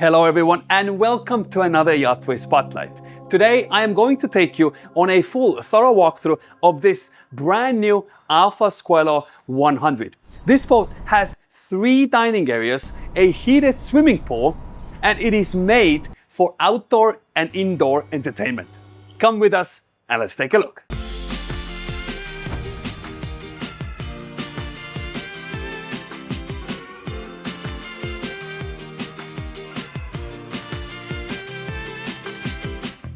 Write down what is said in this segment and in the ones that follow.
Hello everyone and welcome to another YachtWay Spotlight. Today I am going to take you on a full thorough walkthrough of this brand new Alpha Squalo 100. This boat has 3 dining areas, a heated swimming pool, and it is made for outdoor and indoor entertainment. Come with us and let's take a look.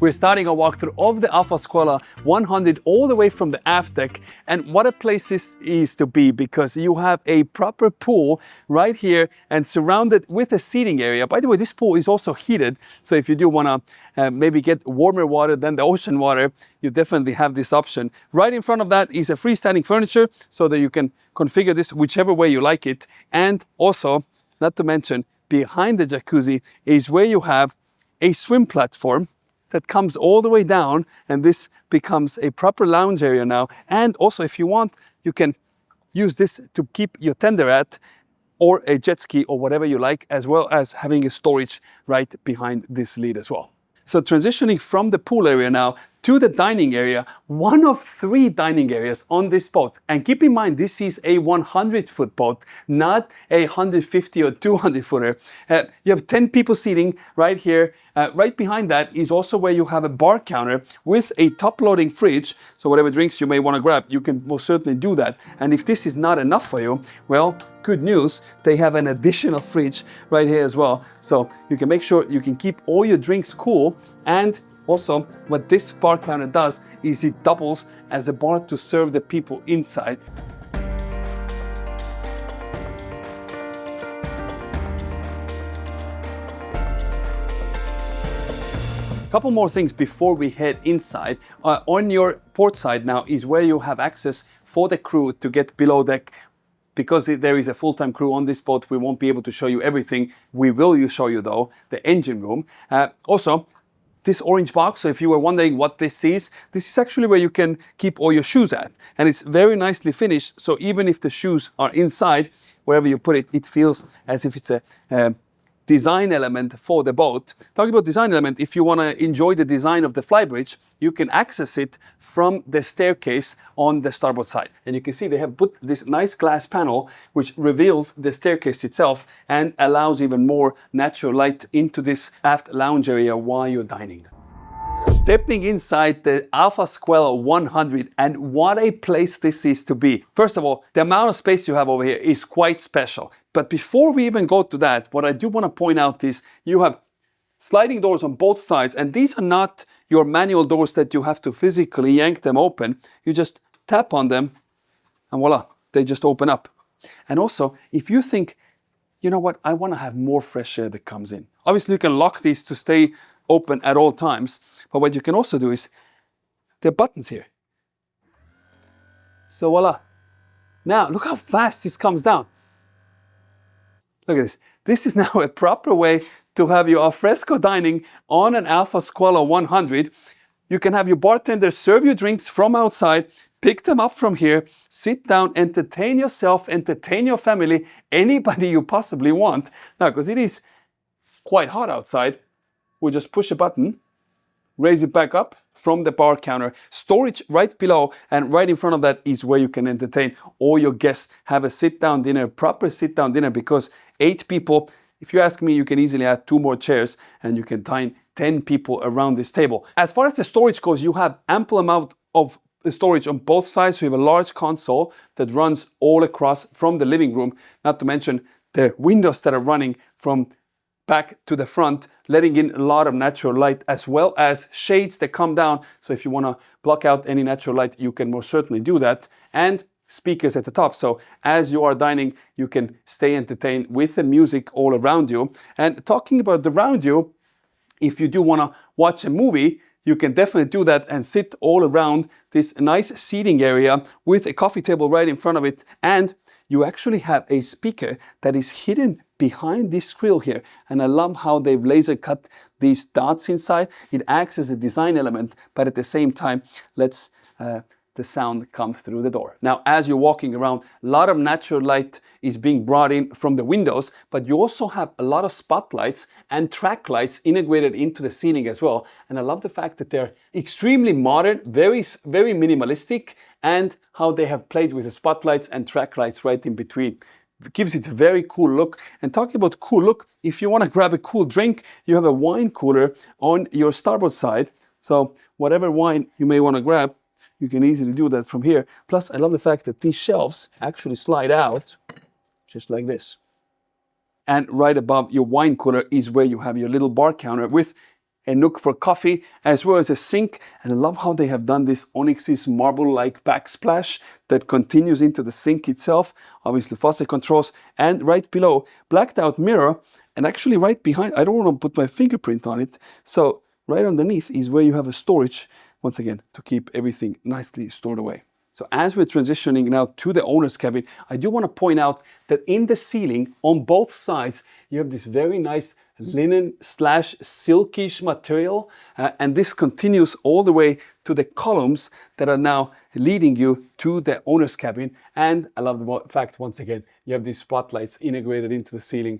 We're starting a walkthrough of the Alpha Squalo 100 all the way from the aft deck, and what a place this is to be because you have a proper pool right here and surrounded with a seating area. By the way, this pool is also heated, so if you do want to maybe get warmer water than the ocean water, you definitely have this option. Right in front of that is a freestanding furniture so that you can configure this whichever way you like it. And also, not to mention, behind the jacuzzi is where you have a swim platform that comes all the way down, and this becomes a proper lounge area now. And also, if you want, you can use this to keep your tender at, or a jet ski, or whatever you like, as well as having a storage right behind this lid as well. So transitioning from the pool area now to the dining area, one of 3 dining areas on this boat. And keep in mind, this is a 100-foot boat, not a 150 or 200-footer. You have 10 people seating right here. Right behind that is also where you have a bar counter with a top-loading fridge. So whatever drinks you may want to grab, you can most certainly do that. And if this is not enough for you, well, good news, they have an additional fridge right here as well. So you can make sure you can keep all your drinks cool. And also, what this bar counter does is it doubles as a bar to serve the people inside. Couple more things before we head inside. On your port side now is where you have access for the crew to get below deck. Because there is a full-time crew on this boat, we won't be able to show you everything. We will show you though the engine room. Also, this orange box, so if you were wondering what this is actually where you can keep all your shoes at. And it's very nicely finished, so even if the shoes are inside, wherever you put it, it feels as if it's a design element for the boat. Talking about design element, if you want to enjoy the design of the Flybridge, you can access it from the staircase on the starboard side. And you can see they have put this nice glass panel which reveals the staircase itself and allows even more natural light into this aft lounge area while you're dining. Stepping inside the Alpha Squalo 100, and what a place this is to be. First of all, the amount of space you have over here is quite special. But before we even go to that, what I do want to point out is you have sliding doors on both sides, and these are not your manual doors that you have to physically yank them open. You just tap on them and voila, they just open up. And also, if you think, you know what, I want to have more fresh air that comes in. Obviously, you can lock these to stay open at all times, but what you can also do is there are buttons here. So voila. Now, look how fast this comes down. Look at this. This is now a proper way to have your alfresco dining on an Alpha Squalo 100. You can have your bartender serve you drinks from outside, pick them up from here, sit down, entertain yourself, entertain your family, anybody you possibly want. Now, because it is quite hot outside, we'll just push a button, raise it back up from the bar counter, storage right below, and right in front of that is where you can entertain all your guests, have a sit-down dinner, proper sit-down dinner, because 8 people, if you ask me, you can easily add 2 more chairs and you can dine 10 people around this table. As far as the storage goes, you have ample amount of storage on both sides. So you have a large console that runs all across from the living room, not to mention the windows that are running from back to the front, letting in a lot of natural light, as well as shades that come down. So if you want to block out any natural light, you can most certainly do that. And speakers at the top. So as you are dining, you can stay entertained with the music all around you. And talking about the around you, if you do want to watch a movie, you can definitely do that and sit all around this nice seating area with a coffee table right in front of it. And you actually have a speaker that is hidden behind this grill here. And I love how they've laser cut these dots inside. It acts as a design element, but at the same time, let's the sound come through the door. Now, as you're walking around, a lot of natural light is being brought in from the windows, but you also have a lot of spotlights and track lights integrated into the ceiling as well. And I love the fact that they're extremely modern, very minimalistic, and how they have played with the spotlights and track lights right in between. It gives it a very cool look. And talking about cool look, if you want to grab a cool drink, you have a wine cooler on your starboard side. So whatever wine you may want to grab, you can easily do that from here. Plus, I love the fact that these shelves actually slide out just like this. And right above your wine cooler is where you have your little bar counter with a nook for coffee, as well as a sink. And I love how they have done this onyx's marble-like backsplash that continues into the sink itself. Obviously, faucet controls, and right below, blacked out mirror. And actually right behind, I don't want to put my fingerprint on it. So right underneath is where you have a storage, once again, to keep everything nicely stored away. So as we're transitioning now to the owner's cabin, I do want to point out that in the ceiling on both sides, you have this very nice linen / silkish material. And this continues all the way to the columns that are now leading you to the owner's cabin. And I love the fact, once again, you have these spotlights integrated into the ceiling.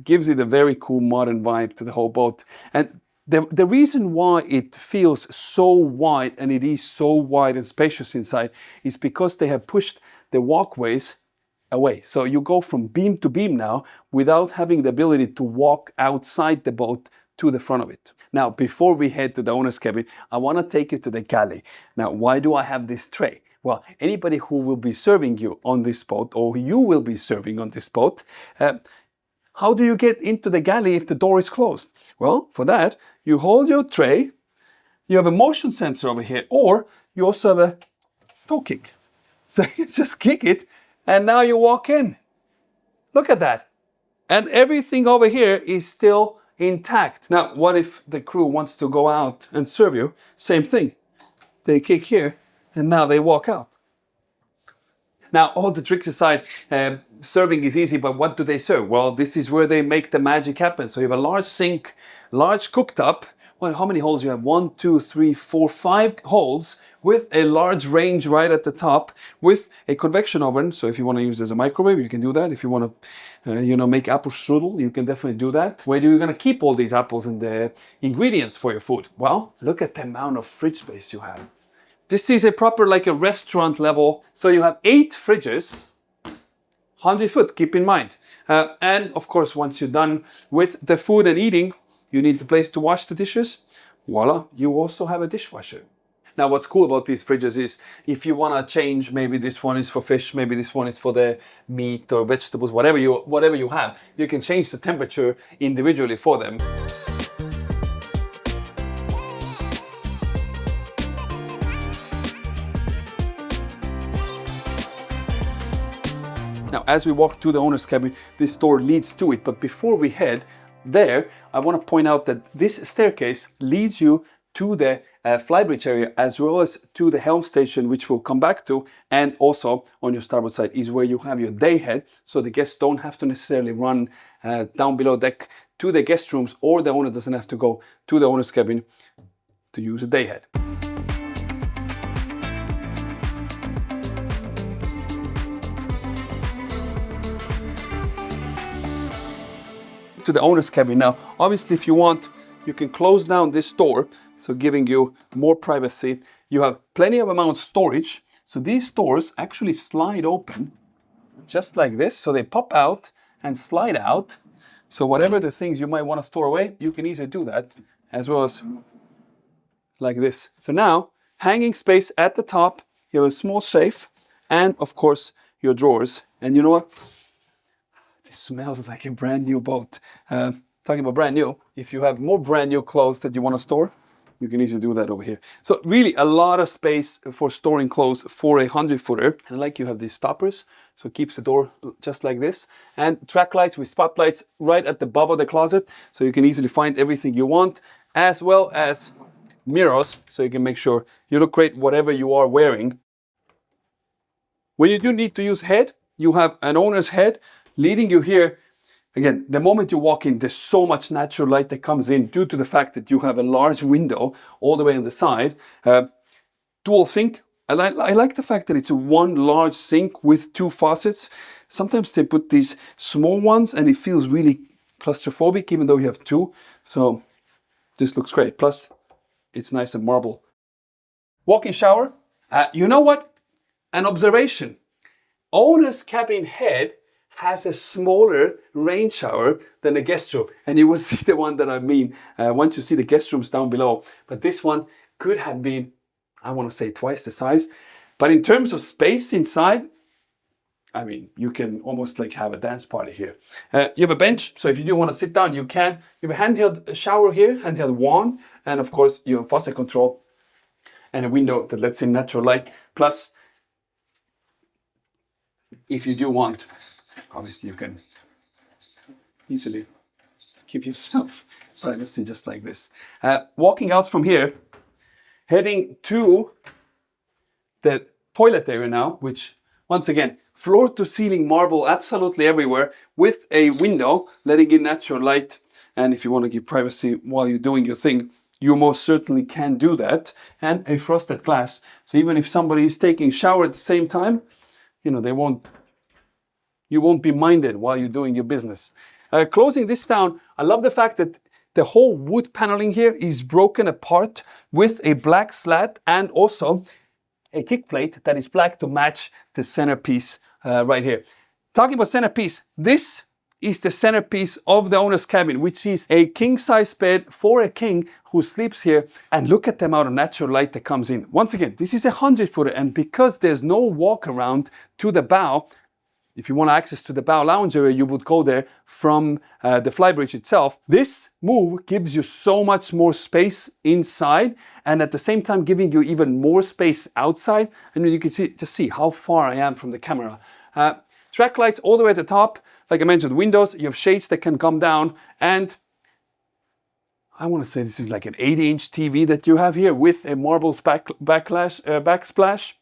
Gives it a very cool modern vibe to the whole boat. And the reason why it feels so wide, and it is so wide and spacious inside, is because they have pushed the walkways away. So you go from beam to beam now without having the ability to walk outside the boat to the front of it. Now, before we head to the owner's cabin, I want to take you to the galley. Now, why do I have this tray? Well, anybody who will be serving you on this boat, or you will be serving on this boat, how do you get into the galley if the door is closed? Well, for that, you hold your tray, you have a motion sensor over here, or you also have a toe kick. So you just kick it, and now you walk in. Look at that. And everything over here is still intact. Now, what if the crew wants to go out and serve you? Same thing. They kick here, and now they walk out. Now, all the tricks aside, serving is easy, but what do they serve? Well, this is where they make the magic happen. So you have a large sink, large cooktop. Well, how many holes you have? 1, 2, 3, 4, 5 holes with a large range right at the top with a convection oven. So if you want to use it as a microwave, you can do that. If you want to, make apple strudel, you can definitely do that. Where are you going to keep all these apples and the ingredients for your food? Well, look at the amount of fridge space you have. This is a proper, like a restaurant level. So you have 8 fridges, 100 foot, keep in mind. And of course, once you're done with the food and eating, you need a place to wash the dishes. Voila, you also have a dishwasher. Now, what's cool about these fridges is if you want to change, maybe this one is for fish, maybe this one is for the meat or vegetables, whatever you have, you can change the temperature individually for them. Now, as we walk to the owner's cabin, this door leads to it. But before we head there, I want to point out that this staircase leads you to the Flybridge area, as well as to the Helm station, which we'll come back to. And also on your starboard side is where you have your day head. So the guests don't have to necessarily run down below deck to the guest rooms, or the owner doesn't have to go to the owner's cabin to use a day head. To the owner's cabin now. Obviously, if you want, you can close down this door, so giving you more privacy. You have plenty of amount of storage. So these doors actually slide open just like this. So they pop out and slide out. So whatever the things you might want to store away, you can easily do that, as well as like this. So now, hanging space at the top, you have a small safe, and of course, your drawers. And you know what? This smells like a brand new boat. Talking about brand new, if you have more brand new clothes that you want to store, you can easily do that over here. So really a lot of space for storing clothes for a 100-footer. And like you have these stoppers, so it keeps the door just like this. And track lights with spotlights right at the above of the closet, so you can easily find everything you want, as well as mirrors, so you can make sure you look great whatever you are wearing. When you do need to use head, you have an owner's head leading you here. Again, the moment you walk in, there's so much natural light that comes in due to the fact that you have a large window all the way on the side. Dual sink, I like the fact that it's a one large sink with two faucets. Sometimes they put these small ones and it feels really claustrophobic even though you have two. So this looks great. Plus, it's nice and marble. Walk-in shower. You know what? An observation. Owner's cabin head has a smaller rain shower than a guest room. And you will see the one that I mean once you see the guest rooms down below. But this one could have been, I want to say, twice the size. But in terms of space inside, I mean, you can almost like have a dance party here. You have a bench, so if you do want to sit down, you can. You have a handheld shower here, handheld wand, and of course, you have faucet control and a window that lets in natural light. Plus, if you do want, obviously you can easily keep yourself privacy just like this. Walking out from here, heading to the toilet area now, which once again, floor to ceiling marble absolutely everywhere with a window letting in natural light. And if you want to give privacy while you're doing your thing, you most certainly can do that. And a frosted glass. So even if somebody is taking a shower at the same time, you know, you won't be minded while you're doing your business. Closing this down, I love the fact that the whole wood paneling here is broken apart with a black slat and also a kick plate that is black to match the centerpiece right here. Talking about centerpiece, this is the centerpiece of the owner's cabin, which is a king-size bed for a king who sleeps here. And look at the amount of natural light that comes in. Once again, this is a 100-footer, and because there's no walk around to the bow, if you want access to the bow lounge area, you would go there from the Flybridge itself. This move gives you so much more space inside and at the same time giving you even more space outside. And you can just see how far I am from the camera. Track lights all the way at the top. Like I mentioned, windows, you have shades that can come down. And I want to say this is like an 80-inch TV that you have here with a marble backsplash.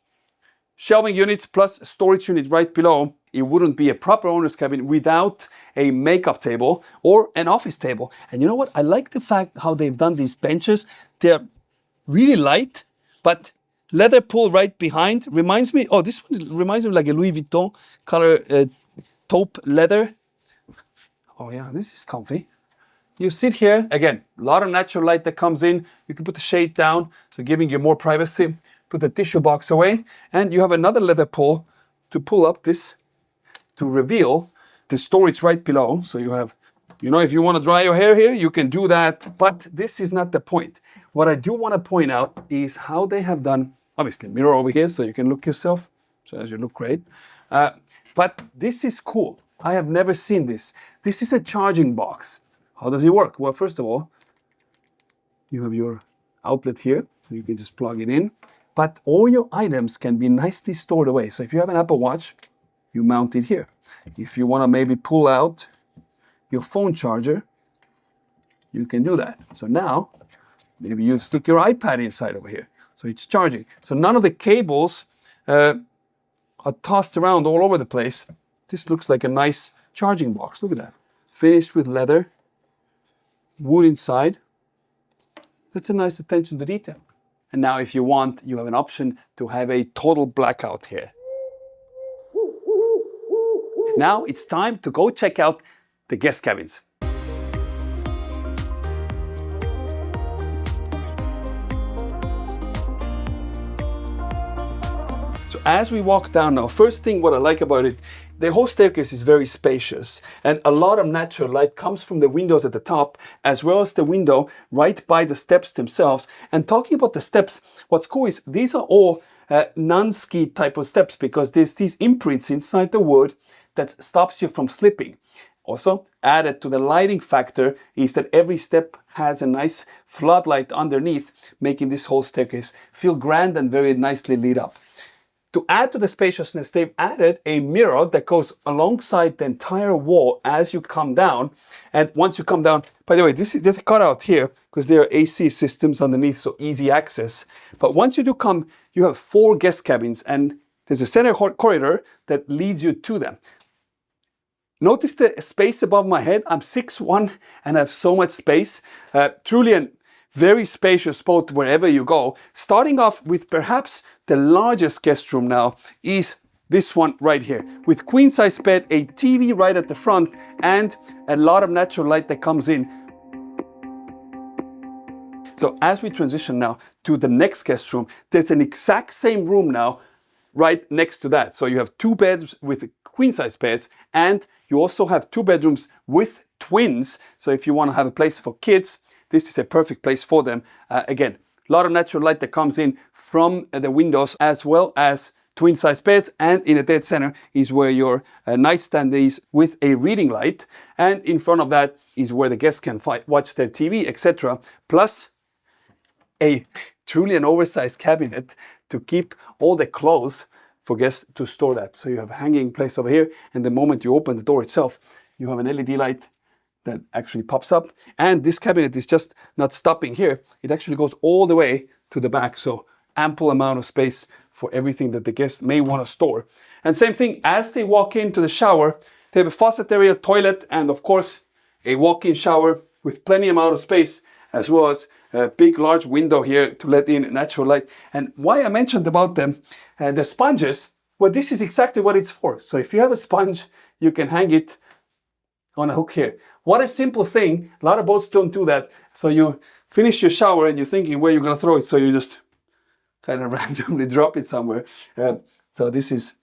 Shelving units plus storage unit right below. It wouldn't be a proper owner's cabin without a makeup table or an office table. And you know what? I like the fact how they've done these benches. They're really light, but leather pull right behind. Reminds me, oh, this one reminds me of like a Louis Vuitton color taupe leather. Oh yeah, this is comfy. You sit here, again, a lot of natural light that comes in. You can put the shade down, so giving you more privacy. Put the tissue box away, and you have another leather pull to pull up this to reveal the storage right below. So you have, you know, if you want to dry your hair here, you can do that, but this is not the point. What I do want to point out is how they have done, obviously mirror over here so you can look yourself, so as you look great. But this is cool. I have never seen this. This is a charging box. How does it work? Well, first of all, you have your outlet here, so you can just plug it in. But all your items can be nicely stored away. So if you have an Apple Watch, you mount it here. If you want to maybe pull out your phone charger, you can do that. So now, maybe you stick your iPad inside over here. So it's charging. So none of the cables are tossed around all over the place. This looks like a nice charging box. Look at that. Finished with leather, wood inside. That's a nice attention to detail. And now if you want, you have an option to have a total blackout here. Now it's time to go check out the guest cabins. So as we walk down now, first thing what I like about it, the whole staircase is very spacious and a lot of natural light comes from the windows at the top as well as the window right by the steps themselves. And talking about the steps, what's cool is these are all non-ski type of steps because there's these imprints inside the wood that stops you from slipping. Also added to the lighting factor is that every step has a nice floodlight underneath, making this whole staircase feel grand and very nicely lit up. To add to the spaciousness, they've added a mirror that goes alongside the entire wall as you come down. And once you come down, by the way, there's a cutout here because there are AC systems underneath, so easy access. But once you do come, you have 4 guest cabins and there's a center corridor that leads you to them. Notice the space above my head. I'm 6'1" and I have so much space. Truly a very spacious boat wherever you go. Starting off with perhaps the largest guest room now is this one right here, with queen size bed, a TV right at the front, and a lot of natural light that comes in. So as we transition now to the next guest room, there's an exact same room now right next to that. So you have two beds with queen size beds, and you also have two bedrooms with twins. So if you want to have a place for kids, this is a perfect place for them. Again, a lot of natural light that comes in from the windows, as well as twin size beds, and in the dead center is where your nightstand is with a reading light, and in front of that is where the guests can watch their TV, etc. Plus a truly an oversized cabinet to keep all the clothes for guests to store that. So you have a hanging place over here, and the moment you open the door itself, you have an LED light that actually pops up, and this cabinet is just not stopping here. It actually goes all the way to the back, so ample amount of space for everything that the guests may want to store. And same thing, as they walk into the shower, they have a faucet area, toilet, and of course a walk-in shower with plenty amount of space, as well as a big large window here to let in natural light. And why I mentioned about them, the sponges, well, this is exactly what it's for. So if you have a sponge, you can hang it on a hook here. What a simple thing. A lot of boats don't do that. So you finish your shower and you're thinking where you're going to throw it, so you just kind of randomly drop it somewhere. So this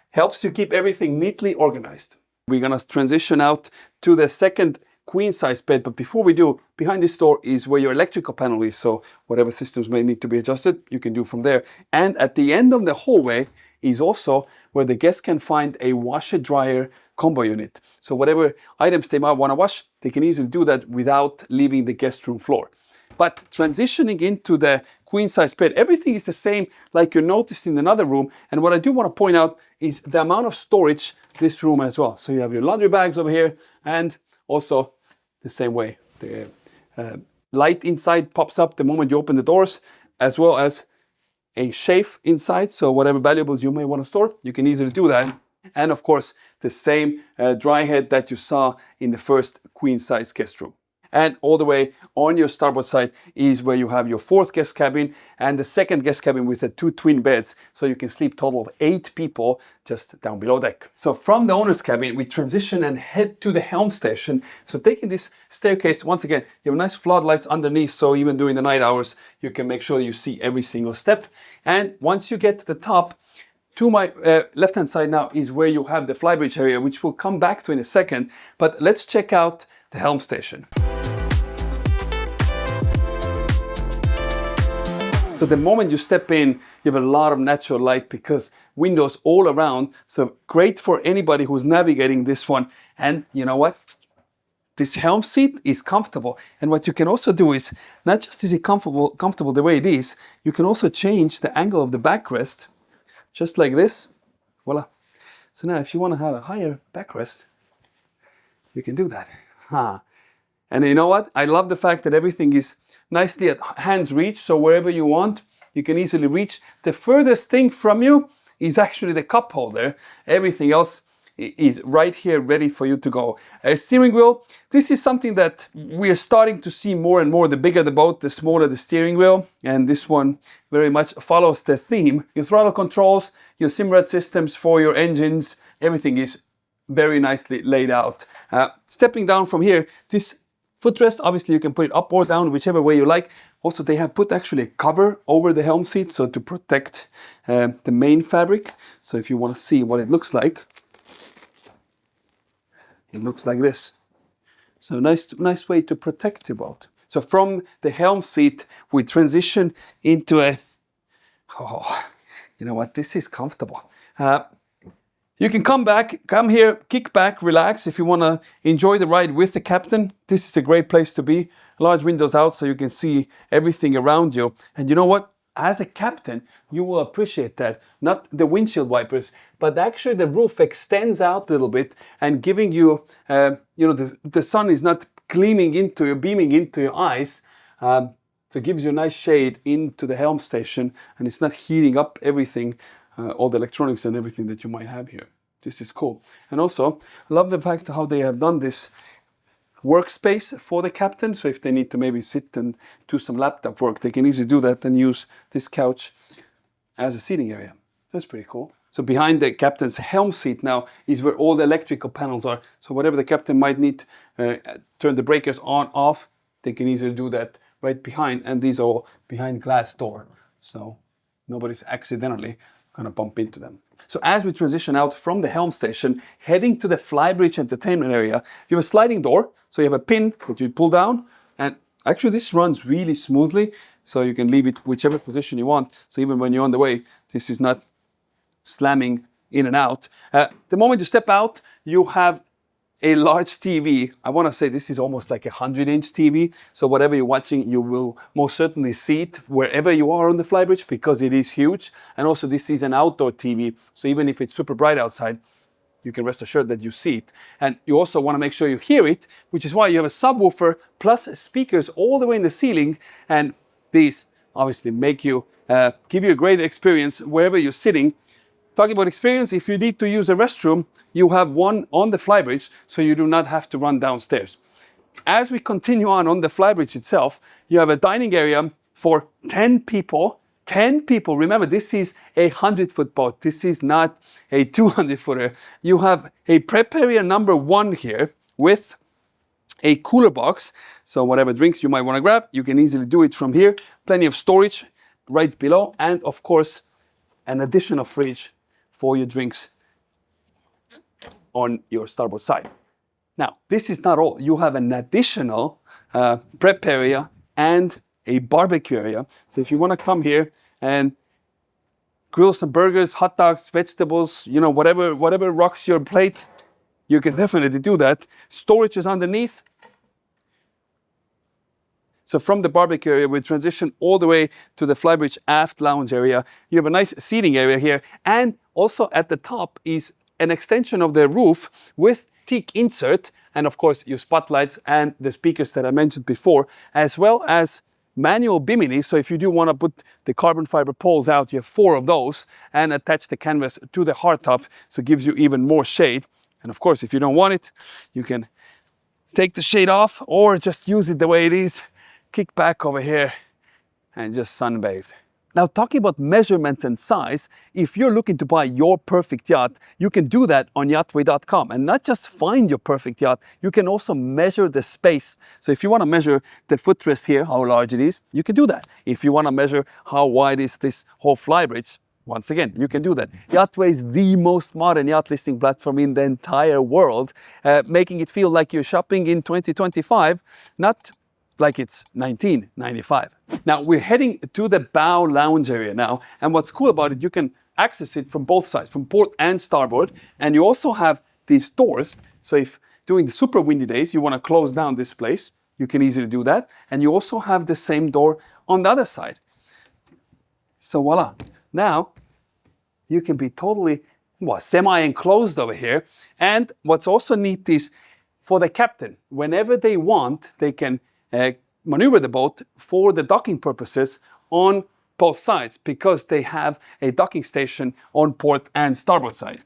helps you keep everything neatly organized. We're going to transition out to the second queen size bed, but before we do, behind this door is where your electrical panel is, so whatever systems may need to be adjusted, you can do from there. And at the end of the hallway is also where the guests can find a washer dryer combo unit. So whatever items they might want to wash, they can easily do that without leaving the guest room floor. But transitioning into the queen size bed, everything is the same like you noticed in another room. And what I do want to point out is the amount of storage this room as well. So you have your laundry bags over here, and also the same way. The light inside pops up the moment you open the doors, as well as a safe inside. So whatever valuables you may want to store, you can easily do that. And of course, the same dry head that you saw in the first queen size guest room. And all the way on your starboard side is where you have your fourth guest cabin and the second guest cabin with the two twin beds. So you can sleep total of 8 people just down below deck. So from the owner's cabin, we transition and head to the helm station. So taking this staircase, once again, you have nice floodlights underneath. So even during the night hours, you can make sure you see every single step. And once you get to the top, to my left-hand side now is where you have the Flybridge area, which we'll come back to in a second. But let's check out the helm station. So the moment you step in, you have a lot of natural light because windows all around. So great for anybody who's navigating this one. And you know what? This helm seat is comfortable. And what you can also do is, not just is it comfortable the way it is, you can also change the angle of the backrest, just like this. Voila. So now if you want to have a higher backrest, you can do that. And you know what? I love the fact that everything is nicely at hand's reach, so wherever you want, you can easily reach. The furthest thing from you is actually the cup holder. Everything else is right here ready for you to go. A steering wheel, this is something that we are starting to see more and more. The bigger the boat, the smaller the steering wheel, and this one very much follows the theme. Your throttle controls, your Simrad systems for your engines, everything is very nicely laid out. Stepping down from here, this footrest, obviously you can put it up or down, whichever way you like. Also, they have put actually a cover over the helm seat, so to protect the main fabric. So if you want to see what it looks like, it looks like this. So nice way to protect your boat. So from the helm seat, we transition into you know what, this is comfortable. You can come here, kick back, relax. If you want to enjoy the ride with the captain, this is a great place to be. Large windows out so you can see everything around you. And you know what? As a captain, you will appreciate that. Not the windshield wipers, but actually the roof extends out a little bit and giving you, the sun is not beaming into your eyes. So it gives you a nice shade into the helm station, and it's not heating up everything. All the electronics and everything that you might have here. This is cool. And also, I love the fact how they have done this workspace for the captain. So if they need to maybe sit and do some laptop work, they can easily do that and use this couch as a seating area. That's pretty cool. So behind the captain's helm seat now is where all the electrical panels are. So whatever the captain might need, turn the breakers on, off, they can easily do that right behind. And these are all behind glass door. So nobody's accidentally gonna bump into them. So as we transition out from the helm station, heading to the Flybridge entertainment area, you have a sliding door. So you have a pin that you pull down, and actually this runs really smoothly. So you can leave it whichever position you want. So even when you're on the way, this is not slamming in and out. The moment you step out, you have a large TV. I want to say this is almost like a 100-inch TV. So whatever you're watching, you will most certainly see it wherever you are on the Flybridge because it is huge. And also this is an outdoor TV. So even if it's super bright outside, you can rest assured that you see it. And you also want to make sure you hear it, which is why you have a subwoofer plus speakers all the way in the ceiling. And these obviously make you, give you a great experience wherever you're sitting. Talking about experience, if you need to use a restroom, you have one on the Flybridge, so you do not have to run downstairs. As we continue on the Flybridge itself, you have a dining area for 10 people. 10 people. Remember, this is a 100-foot boat. This is not a 200-footer. You have a prep area number 1 here with a cooler box. So whatever drinks you might want to grab, you can easily do it from here. Plenty of storage right below. And of course, an additional fridge for your drinks on your starboard side. Now, this is not all. You have an additional prep area and a barbecue area. So if you want to come here and grill some burgers, hot dogs, vegetables, you know, whatever rocks your plate, you can definitely do that. Storage is underneath. So from the barbecue area, we transition all the way to the Flybridge aft lounge area. You have a nice seating area here. And also at the top is an extension of the roof with teak insert. And of course, your spotlights and the speakers that I mentioned before, as well as manual bimini. So if you do want to put the carbon fiber poles out, you have 4 of those and attach the canvas to the hardtop. So it gives you even more shade. And of course, if you don't want it, you can take the shade off or just use it the way it is. Kick back over here and just sunbathe. Now, talking about measurements and size, if you're looking to buy your perfect yacht, you can do that on YachtWay.com. And not just find your perfect yacht, you can also measure the space. So if you want to measure the footrest here, how large it is, you can do that. If you want to measure how wide is this whole Flybridge, once again, you can do that. YachtWay is the most modern yacht listing platform in the entire world, making it feel like you're shopping in 2025, not like it's 1995. Now we're heading to the bow lounge area now, and what's cool about it, you can access it from both sides, from port and starboard, and you also have these doors. So if during the super windy days you want to close down this place, you can easily do that, and you also have the same door on the other side. So voila, now you can be totally semi-enclosed over here. And what's also neat is for the captain, whenever they want, they can maneuver the boat for the docking purposes on both sides because they have a docking station on port and starboard side.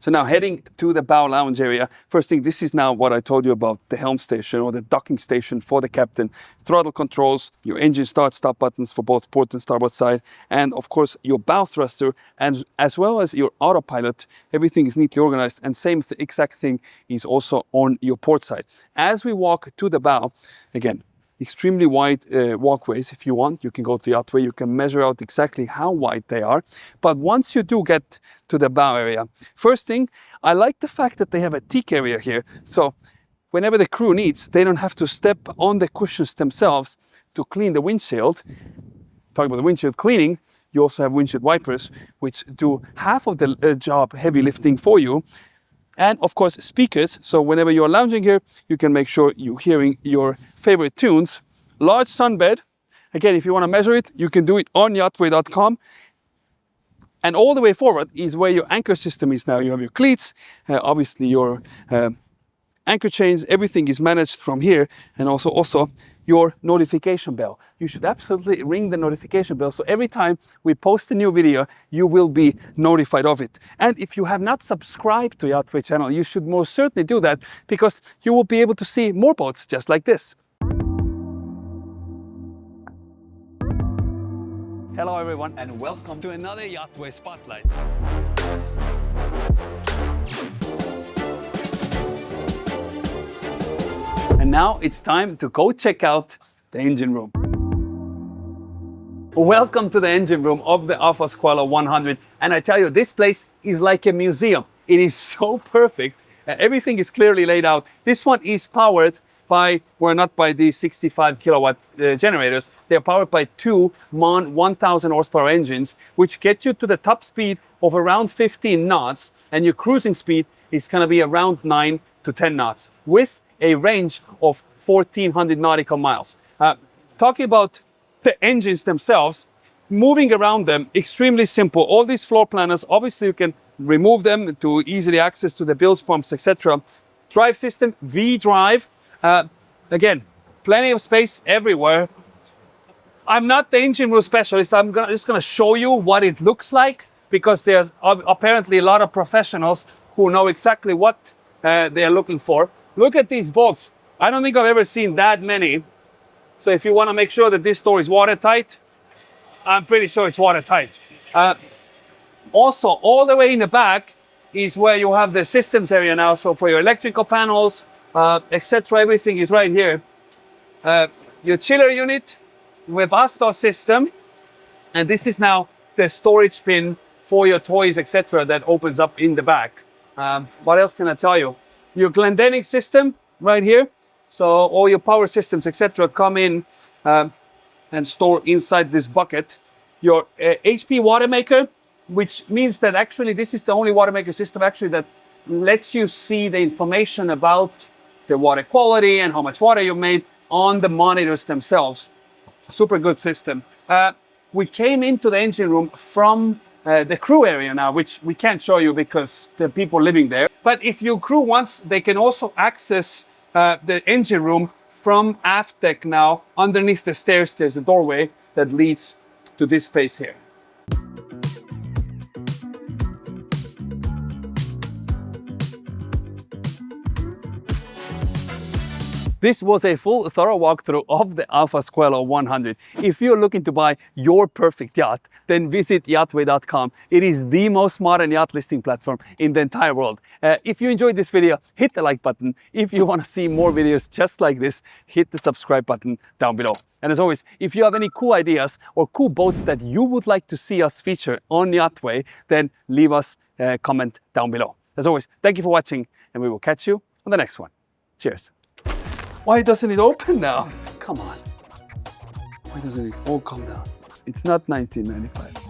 So now heading to the bow lounge area. First thing, this is now what I told you about the helm station or the docking station for the captain. Throttle controls, your engine start-stop buttons for both port and starboard side, and of course your bow thruster, and as well as your autopilot. Everything is neatly organized, and same exact thing is also on your port side. As we walk to the bow, again, extremely wide walkways. If you want, you can go to YachtWay, you can measure out exactly how wide they are. But once you do get to the bow area, first thing, I like the fact that they have a teak area here. So whenever the crew needs, they don't have to step on the cushions themselves to clean the windshield. Talking about the windshield cleaning, you also have windshield wipers, which do half of the job, heavy lifting for you. And of course, speakers. So whenever you're lounging here, you can make sure you're hearing your favorite tunes. Large sunbed. Again, if you want to measure it, you can do it on YachtWay.com. And all the way forward is where your anchor system is now. You have your cleats, obviously your anchor chains, everything is managed from here. And also your notification bell. You should absolutely ring the notification bell, so every time we post a new video, you will be notified of it. And if you have not subscribed to YachtWay channel, you should most certainly do that, because you will be able to see more boats just like this. Hello everyone, and welcome to another YachtWay Spotlight. And now it's time to go check out the engine room. Welcome to the engine room of the Alpha Squalo 100. And I tell you, this place is like a museum. It is so perfect. Everything is clearly laid out. This one is powered by, well, not by these 65 kilowatt generators. They're powered by two MAN 1000 horsepower engines, which get you to the top speed of around 15 knots. And your cruising speed is going to be around 9 to 10 knots with a range of 1,400 nautical miles. Talking about the engines themselves, moving around them, extremely simple. All these floor planners, obviously you can remove them to easily access to the bilge pumps, etc. Drive system, V-drive. Again, plenty of space everywhere. I'm not the engine room specialist. I'm just going to show you what it looks like, because there's apparently a lot of professionals who know exactly what they're looking for. Look at these bolts. I don't think I've ever seen that many. So if you want to make sure that this door is watertight, I'm pretty sure it's watertight. Also, all the way in the back is where you have the systems area now. So for your electrical panels, etc., everything is right here. Your chiller unit, Webasto system, and this is now the storage bin for your toys, etc., that opens up in the back. What else can I tell you? Your Glendenic system right here. So all your power systems, etc., come in and store inside this bucket. Your HP water maker, which means that actually this is the only water maker system actually that lets you see the information about the water quality and how much water you made on the monitors themselves. Super good system. We came into the engine room from the crew area now, which we can't show you because there are people living there. But if your crew wants, they can also access the engine room from aft deck now. Underneath the stairs, there's a doorway that leads to this space here. This was a full thorough walkthrough of the Alpha Squalo 100. If you're looking to buy your perfect yacht, then visit yachtway.com. It is the most modern yacht listing platform in the entire world. If you enjoyed this video, hit the like button. If you want to see more videos just like this, hit the subscribe button down below. And as always, if you have any cool ideas or cool boats that you would like to see us feature on YachtWay, then leave us a comment down below. As always, thank you for watching, and we will catch you on the next one. Cheers. Why doesn't it open now? Come on. Why doesn't it all come down? It's not 1995.